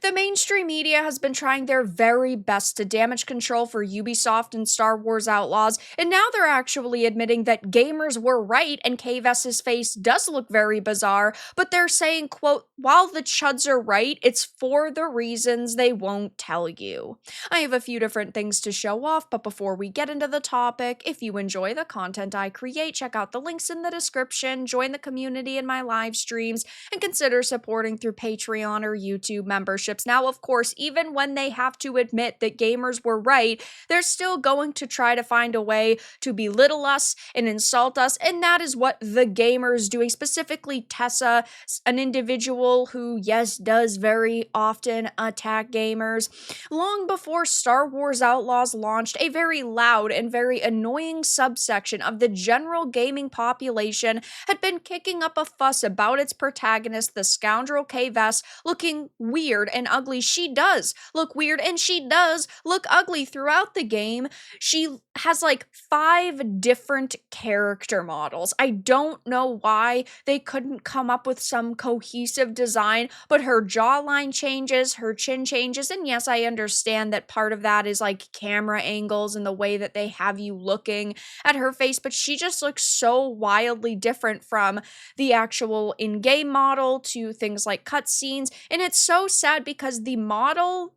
The mainstream media has been trying their very best to damage control for Ubisoft and Star Wars Outlaws, and now they're actually admitting that gamers were right and Vess's face does look very bizarre, but they're saying, quote, while the chuds are right, it's for the reasons they won't tell you. I have a few different things to show off, but before we get into the topic, if you enjoy the content I create, check out the links in the description, join the community in my live streams, and consider supporting through Patreon or YouTube memberships. Now, of course, even when they have to admit that gamers were right, they're still going to try to find a way to belittle us and insult us, and that is what TheGamer is doing, specifically Tessa, an individual who, yes, does very often attack gamers. Long before Star Wars Outlaws launched, a very loud and very annoying subsection of the general gaming population had been kicking up a fuss about its protagonist, the scoundrel Vess, looking weird and ugly. She does look weird and she does look ugly throughout the game. She has like 5 different character models. I don't know why they couldn't come up with some cohesive design, but her jawline changes, her chin changes, and yes, I understand that part of that is like camera angles and the way that they have you looking at her face, but she just looks so wildly different from the actual in-game model to things like cutscenes, and it's so sad because the model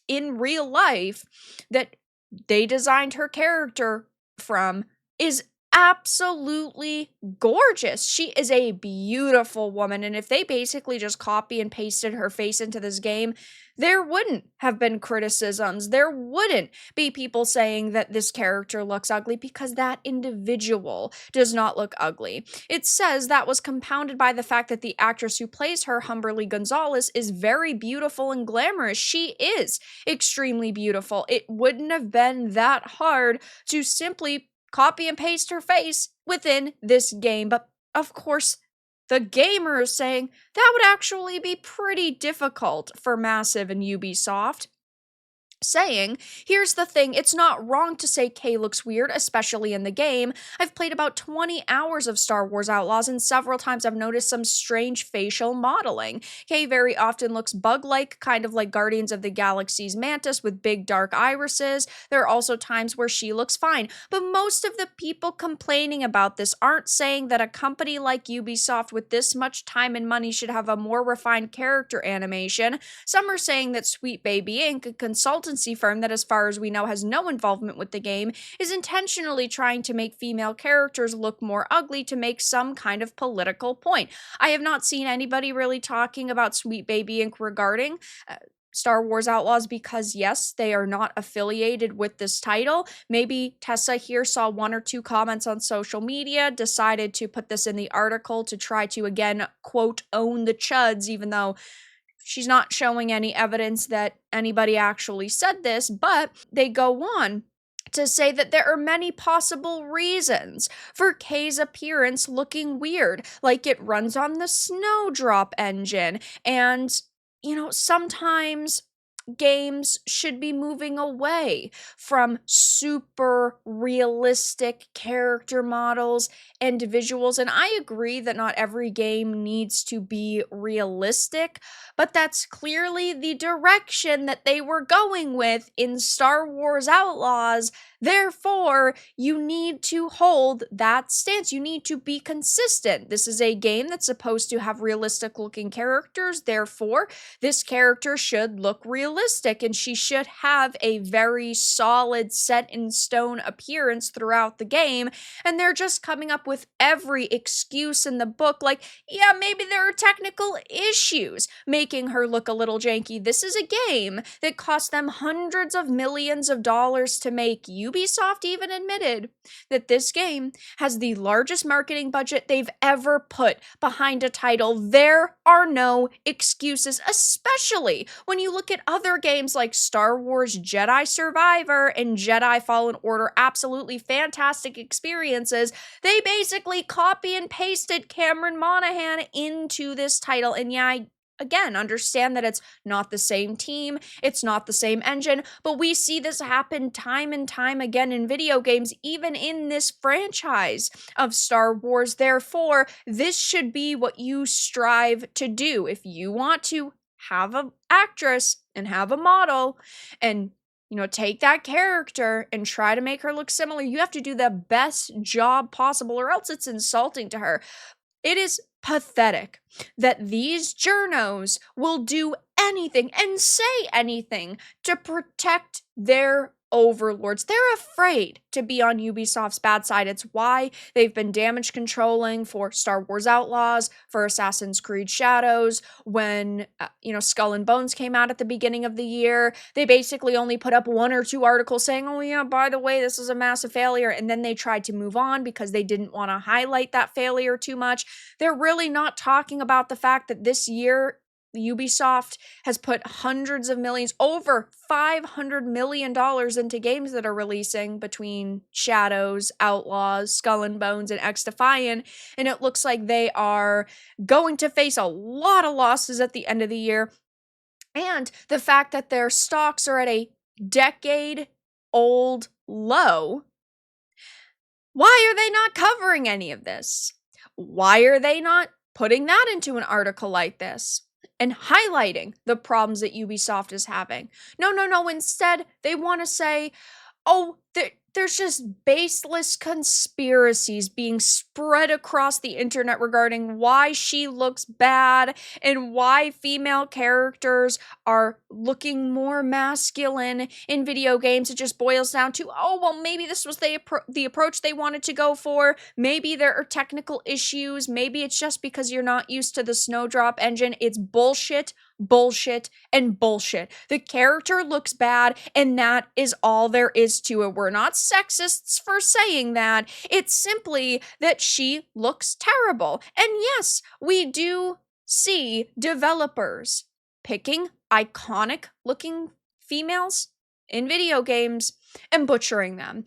in real life that they designed her character from is absolutely gorgeous. She is a beautiful woman, and if they basically just copy and pasted her face into this game, there wouldn't have been criticisms. There wouldn't be people saying that this character looks ugly because that individual does not look ugly. It says that was compounded by the fact that the actress who plays her, Humberly Gonzalez, is very beautiful and glamorous. She is extremely beautiful. It wouldn't have been that hard to simply copy and paste her face within this game. But of course, TheGamer is saying that would actually be pretty difficult for Massive and Ubisoft. Saying, here's the thing, it's not wrong to say Kay looks weird, especially in the game. I've played about 20 hours of Star Wars Outlaws, and several times I've noticed some strange facial modeling. Kay very often looks bug-like, kind of like Guardians of the Galaxy's Mantis with big dark irises. There are also times where she looks fine, but most of the people complaining about this aren't saying that a company like Ubisoft with this much time and money should have a more refined character animation. Some are saying that Sweet Baby Inc., a consultancy firm that, as far as we know, has no involvement with the game, is intentionally trying to make female characters look more ugly to make some kind of political point. I have not seen anybody really talking about Sweet Baby Inc. regarding Star Wars Outlaws because, yes, they are not affiliated with this title. Maybe Tessa here saw 1 or 2 comments on social media, decided to put this in the article to try to, again, quote, own the chuds, even though she's not showing any evidence that anybody actually said this, but they go on to say that there are many possible reasons for Kay's appearance looking weird, like it runs on the Snowdrop engine, and, sometimes games should be moving away from super realistic character models and visuals. And I agree that not every game needs to be realistic, but that's clearly the direction that they were going with in Star Wars Outlaws. Therefore, you need to hold that stance. You need to be consistent. This is a game that's supposed to have realistic looking characters. Therefore, this character should look realistic and she should have a very solid, set in stone appearance throughout the game. And they're just coming up with every excuse in the book, like, yeah, maybe there are technical issues making her look a little janky. This is a game that cost them hundreds of millions of dollars to make. Ubisoft even admitted that this game has the largest marketing budget they've ever put behind a title. There are no excuses, especially when you look at other games like Star Wars Jedi Survivor and Jedi Fallen Order, absolutely fantastic experiences. They basically copy and pasted Cameron Monaghan into this title, and yeah, I again, understand that it's not the same team, it's not the same engine, but we see this happen time and time again in video games, even in this franchise of Star Wars. Therefore, this should be what you strive to do. If you want to have an actress and have a model and take that character and try to make her look similar. You have to do the best job possible, or else it's insulting to her. It is pathetic that these journos will do anything and say anything to protect their overlords. They're afraid to be on Ubisoft's bad side. It's why they've been damage controlling for Star Wars Outlaws, for Assassin's Creed Shadows. When, Skull and Bones came out at the beginning of the year, they basically only put up 1 or 2 articles saying, oh yeah, by the way, this is a massive failure. And then they tried to move on because they didn't want to highlight that failure too much. They're really not talking about the fact that this year, Ubisoft has put hundreds of millions, over $500 million into games that are releasing between Shadows, Outlaws, Skull and Bones, and XDefiant, and it looks like they are going to face a lot of losses at the end of the year. And the fact that their stocks are at a decade-old low, why are they not covering any of this? Why are they not putting that into an article like this and highlighting the problems that Ubisoft is having? No. Instead, they want to say, oh, there's just baseless conspiracies being spread across the internet regarding why she looks bad and why female characters are looking more masculine in video games. It just boils down to, oh, well, maybe this was the approach they wanted to go for. Maybe there are technical issues. Maybe it's just because you're not used to the Snowdrop engine. It's bullshit, and bullshit. The character looks bad, and that is all there is to it. We're not sexists for saying that. It's simply that she looks terrible. And yes, we do see developers picking iconic looking females in video games and butchering them,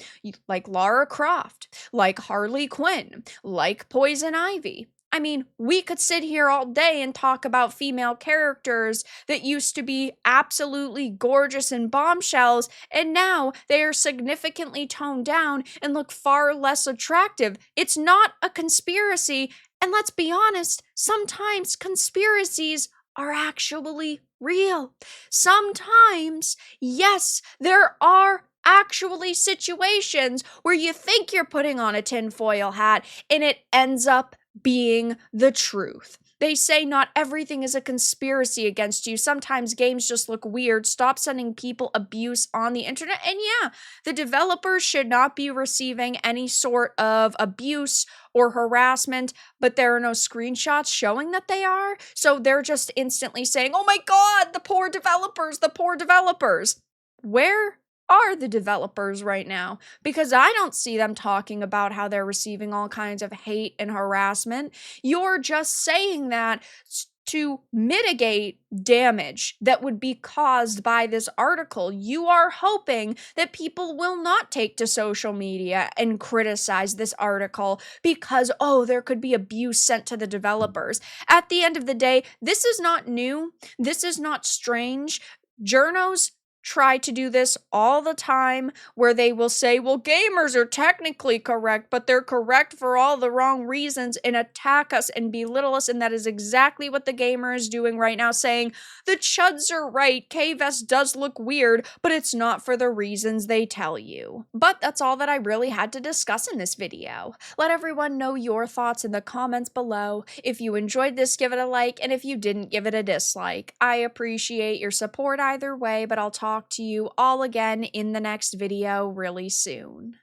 like Lara Croft, like Harley Quinn, like Poison Ivy. I mean, we could sit here all day and talk about female characters that used to be absolutely gorgeous and bombshells, and now they are significantly toned down and look far less attractive. It's not a conspiracy, and let's be honest, sometimes conspiracies are actually real. Sometimes, yes, there are actually situations where you think you're putting on a tinfoil hat and it ends up being the truth. They say not everything is a conspiracy against you. Sometimes games just look weird. Stop sending people abuse on the internet. And yeah, the developers should not be receiving any sort of abuse or harassment, but there are no screenshots showing that they are. So they're just instantly saying, oh my God, the poor developers, the poor developers. Where are the developers right now? Because I don't see them talking about how they're receiving all kinds of hate and harassment. You're just saying that to mitigate damage that would be caused by this article. You are hoping that people will not take to social media and criticize this article because, oh, there could be abuse sent to the developers. At the end of the day, this is not new. This is not strange. Journos try to do this all the time, where they will say, well, gamers are technically correct, but they're correct for all the wrong reasons, and attack us and belittle us. And that is exactly what TheGamer is doing right now, saying the chuds are right, Vess does look weird, but it's not for the reasons they tell you. But that's all that I really had to discuss in this video. Let everyone know your thoughts in the comments below. If you enjoyed this, give it a like, and if you didn't, give it a dislike. I appreciate your support either way, but I'll talk to you all again in the next video really soon.